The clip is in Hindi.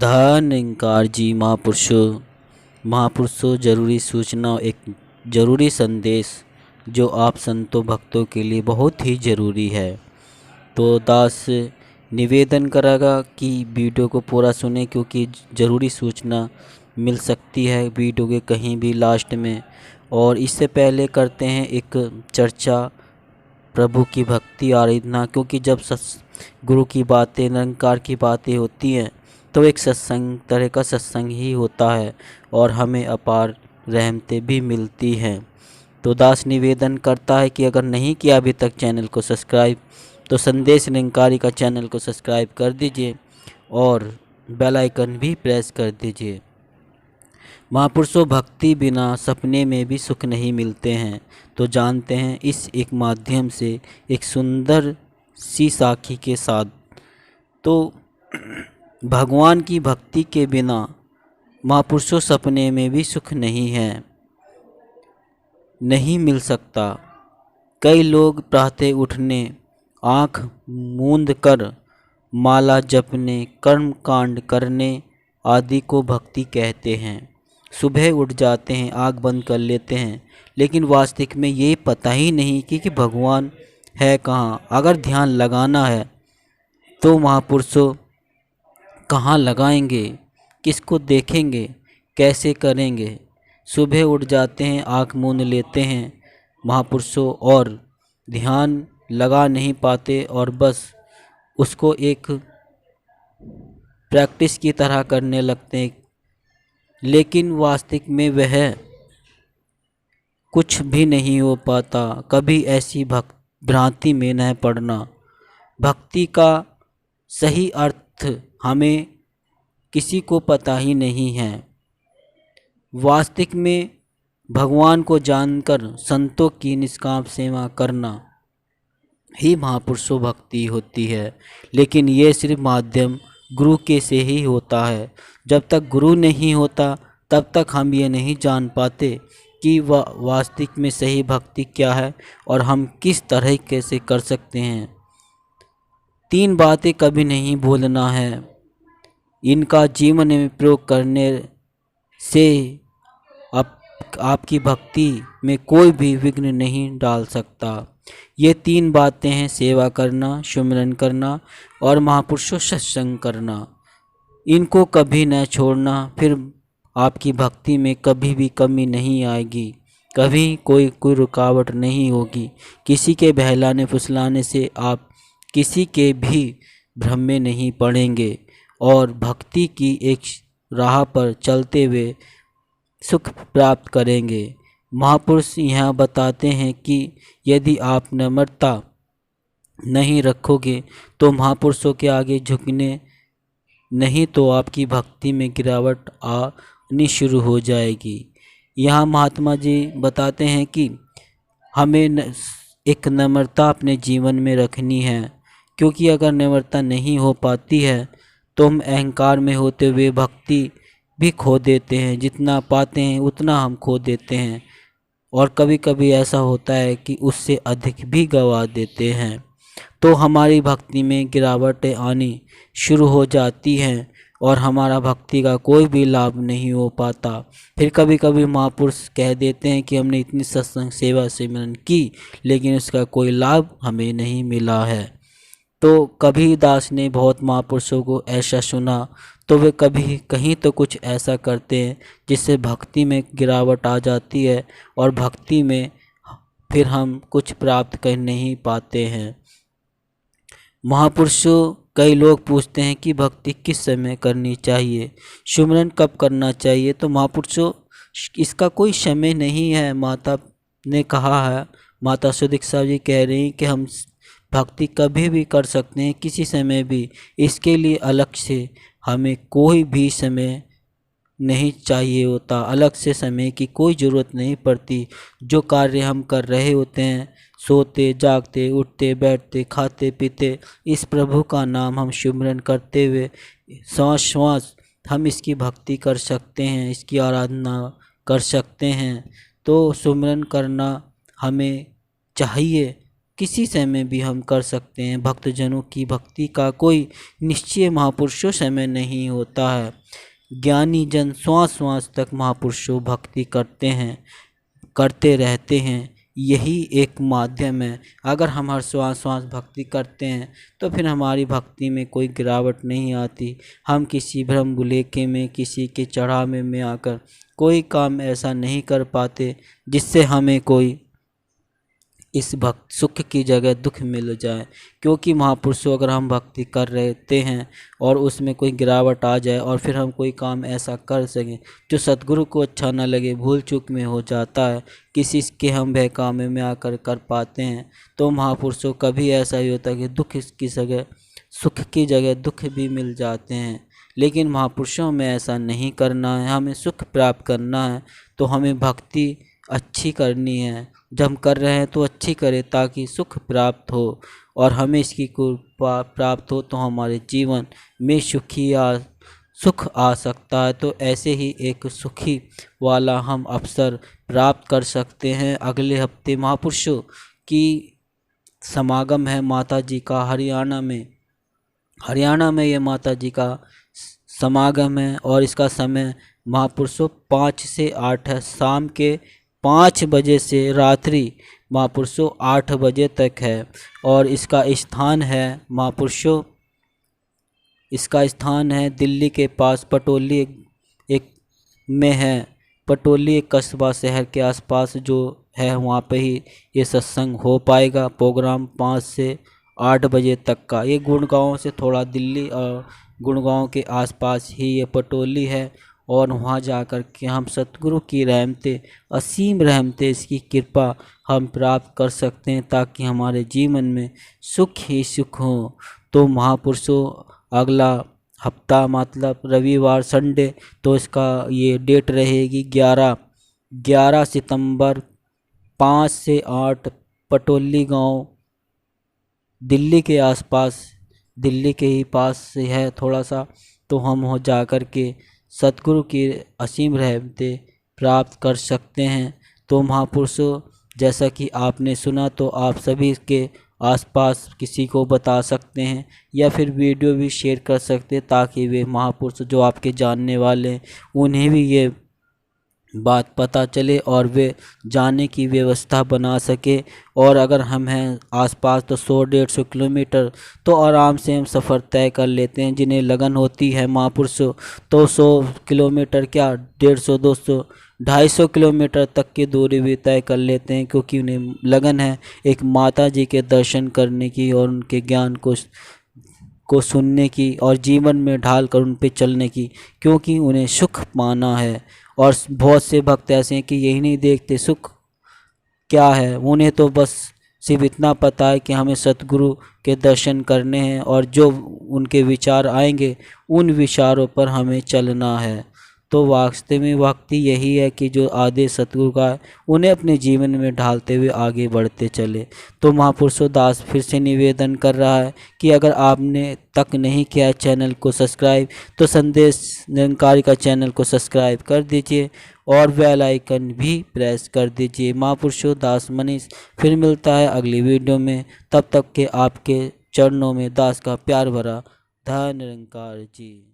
धन निरंकार जी महापुरुषों जरूरी सूचना, एक जरूरी संदेश जो आप संतों भक्तों के लिए बहुत ही ज़रूरी है। तो दास निवेदन करेगा कि वीडियो को पूरा सुने, क्योंकि ज़रूरी सूचना मिल सकती है वीडियो के कहीं भी लास्ट में। और इससे पहले करते हैं एक चर्चा प्रभु की भक्ति आराधना, क्योंकि जब गुरु की बातें, निरंकार की बातें होती हैं तो एक सत्संग तरह का सत्संग ही होता है और हमें अपार रहमतें भी मिलती हैं। तो दास निवेदन करता है कि अगर नहीं किया अभी तक चैनल को सब्सक्राइब, तो संदेश निरंकारी का चैनल को सब्सक्राइब कर दीजिए और बेल आइकन भी प्रेस कर दीजिए। महापुरुषों, भक्ति बिना सपने में भी सुख नहीं मिलते हैं। तो जानते हैं इस एक माध्यम से एक सुंदर सी साखी के साथ। तो भगवान की भक्ति के बिना महापुरुषों सपने में भी सुख नहीं मिल सकता। कई लोग प्रातः उठने, आँख मूंद कर माला जपने, कर्म कांड करने आदि को भक्ति कहते हैं। सुबह उठ जाते हैं, आँख बंद कर लेते हैं, लेकिन वास्तविक में ये पता ही नहीं कि भगवान है कहाँ। अगर ध्यान लगाना है तो महापुरुषों कहाँ लगाएंगे, किसको देखेंगे, कैसे करेंगे। सुबह उठ जाते हैं, आँख मूंद लेते हैं महापुरुषों और ध्यान लगा नहीं पाते और बस उसको एक प्रैक्टिस की तरह करने लगते हैं, लेकिन वास्तविक में वह कुछ भी नहीं हो पाता। कभी ऐसी भ्रांति में न पड़ना। भक्ति का सही अर्थ हमें किसी को पता ही नहीं है। वास्तविक में भगवान को जानकर संतों की निष्काम सेवा करना ही महापुरुषों भक्ति होती है। लेकिन ये सिर्फ माध्यम गुरु के से ही होता है। जब तक गुरु नहीं होता तब तक हम ये नहीं जान पाते कि वह वास्तविक में सही भक्ति क्या है और हम किस तरह कैसे कर सकते हैं। 3 बातें कभी नहीं भूलना है। इनका जीवन में प्रयोग करने से आपकी भक्ति में कोई भी विघ्न नहीं डाल सकता। ये 3 बातें हैं: सेवा करना, सुमिरन करना और महापुरुषों सत्संग करना। इनको कभी न छोड़ना, फिर आपकी भक्ति में कभी भी कमी नहीं आएगी, कभी कोई रुकावट नहीं होगी। किसी के बहलाने फुसलाने से आप किसी के भी भ्रम में नहीं पड़ेंगे और भक्ति की एक राह पर चलते हुए सुख प्राप्त करेंगे। महापुरुष यहाँ बताते हैं कि यदि आप नम्रता नहीं रखोगे तो महापुरुषों के आगे झुकने नहीं, तो आपकी भक्ति में गिरावट आनी शुरू हो जाएगी। यहाँ महात्मा जी बताते हैं कि हमें एक नम्रता अपने जीवन में रखनी है, क्योंकि अगर नम्रता नहीं हो पाती है तो हम अहंकार में होते हुए भक्ति भी खो देते हैं। जितना पाते हैं उतना हम खो देते हैं और कभी कभी ऐसा होता है कि उससे अधिक भी गंवा देते हैं। तो हमारी भक्ति में गिरावटें आनी शुरू हो जाती हैं और हमारा भक्ति का कोई भी लाभ नहीं हो पाता। फिर कभी कभी महापुरुष कह देते हैं कि हमने इतनी सत्संग सेवा सिमरन की, लेकिन उसका कोई लाभ हमें नहीं मिला है। तो कभी दास ने बहुत महापुरुषों को ऐसा सुना, तो वे कभी कहीं तो कुछ ऐसा करते हैं जिससे भक्ति में गिरावट आ जाती है और भक्ति में फिर हम कुछ प्राप्त कर नहीं पाते हैं। महापुरुषों, कई लोग पूछते हैं कि भक्ति किस समय करनी चाहिए, सुमिरन कब करना चाहिए। तो महापुरुषों, इसका कोई समय नहीं है। माता ने कहा है, माता सुदीक्षा जी कह रही हैं कि हम भक्ति कभी भी कर सकते हैं, किसी समय भी। इसके लिए अलग से हमें कोई भी समय नहीं चाहिए होता, अलग से समय की कोई ज़रूरत नहीं पड़ती। जो कार्य हम कर रहे होते हैं, सोते जागते उठते बैठते खाते पीते, इस प्रभु का नाम हम सुमिरन करते हुए श्वास श्वास हम इसकी भक्ति कर सकते हैं, इसकी आराधना कर सकते हैं। तो सुमिरन करना हमें चाहिए, किसी समय भी हम कर सकते हैं। भक्तजनों की भक्ति का कोई निश्चय महापुरुषों समय नहीं होता है। ज्ञानी जन श्वास श्वास तक महापुरुषों भक्ति करते रहते हैं। यही एक माध्यम है। अगर हम हर श्वास श्वास भक्ति करते हैं तो फिर हमारी भक्ति में कोई गिरावट नहीं आती। हम किसी भ्रम भुलेखे में, किसी के चढ़ावे में आकर कोई काम ऐसा नहीं कर पाते जिससे हमें कोई इस भक्त सुख की जगह दुख मिल जाए। क्योंकि महापुरुषों अगर हम भक्ति कर रहते हैं और उसमें कोई गिरावट आ जाए और फिर हम कोई काम ऐसा कर सकें जो सतगुरु को अच्छा न लगे, भूल चूक में हो जाता है, किसी के हम बहकावे में आकर कर पाते हैं, तो महापुरुषों कभी ऐसा ही होता है कि दुख की जगह सुख की जगह दुख भी मिल जाते हैं। लेकिन महापुरुषों में ऐसा नहीं करना है। हमें सुख प्राप्त करना है तो हमें भक्ति अच्छी करनी है। जब हम कर रहे हैं तो अच्छी करें ताकि सुख प्राप्त हो और हमें इसकी कृपा प्राप्त हो तो हमारे जीवन में सुख आ सकता है। तो ऐसे ही एक सुखी वाला हम अवसर प्राप्त कर सकते हैं। अगले हफ्ते महापुरुषों की समागम है माता जी का हरियाणा में ये माता जी का समागम है और इसका समय महापुरुषों 5 से 8 है। शाम के 5 बजे से रात्रि महापुरुषों 8 बजे तक है। और इसका स्थान है महापुरुषों, इसका स्थान है दिल्ली के पास पटौली एक में है। पटौली एक कस्बा शहर के आसपास जो है वहाँ पे ही ये सत्संग हो पाएगा। प्रोग्राम 5 से 8 बजे तक का। ये गुड़गांव से थोड़ा दिल्ली और गुड़गांव के आसपास ही ये पटौली है। और वहाँ जाकर के हम सतगुरु की रहमतें, असीम रहमतें, इसकी कृपा हम प्राप्त कर सकते हैं ताकि हमारे जीवन में सुख ही सुख हो। तो महापुरुषों अगला हफ्ता मतलब रविवार संडे, तो इसका ये डेट रहेगी 11 सितंबर 5 से 8 पटौली गांव दिल्ली के आसपास, दिल्ली के ही पास से है थोड़ा सा। तो हम हो जा कर के सतगुरु की असीम रहमतें प्राप्त कर सकते हैं। तो महापुरुषों जैसा कि आपने सुना तो आप सभी के आसपास किसी को बता सकते हैं या फिर वीडियो भी शेयर कर सकते हैं ताकि वे महापुरुष जो आपके जानने वाले हैं उन्हें भी ये बात पता चले और वे जाने की व्यवस्था बना सके। और अगर हम हैं आसपास तो 100-150 किलोमीटर तो आराम से हम सफ़र तय कर लेते हैं। जिन्हें लगन होती है महापुरुषों तो 100 किलोमीटर क्या 150-200 250 किलोमीटर तक की दूरी भी तय कर लेते हैं। क्योंकि उन्हें लगन है एक माता जी के दर्शन करने की और उनके ज्ञान को सुनने की और जीवन में ढाल कर उन पे चलने की, क्योंकि उन्हें सुख पाना है। और बहुत से भक्त ऐसे हैं कि यही नहीं देखते सुख क्या है, उन्हें तो बस सिर्फ इतना पता है कि हमें सतगुरु के दर्शन करने हैं और जो उनके विचार आएंगे उन विचारों पर हमें चलना है। तो वास्तव में भक्ति यही है कि जो आदेश सतगुरु का है उन्हें अपने जीवन में ढालते हुए आगे बढ़ते चले। तो महापुरुषों दास फिर से निवेदन कर रहा है कि अगर आपने तक नहीं किया है चैनल को सब्सक्राइब तो संदेश निरंकारी का चैनल को सब्सक्राइब कर दीजिए और बेल आइकन भी प्रेस कर दीजिए। महापुरुषों दास मनीष फिर मिलता है अगली वीडियो में। तब तक के आपके चरणों में दास का प्यार भरा धन्य निरंकार जी।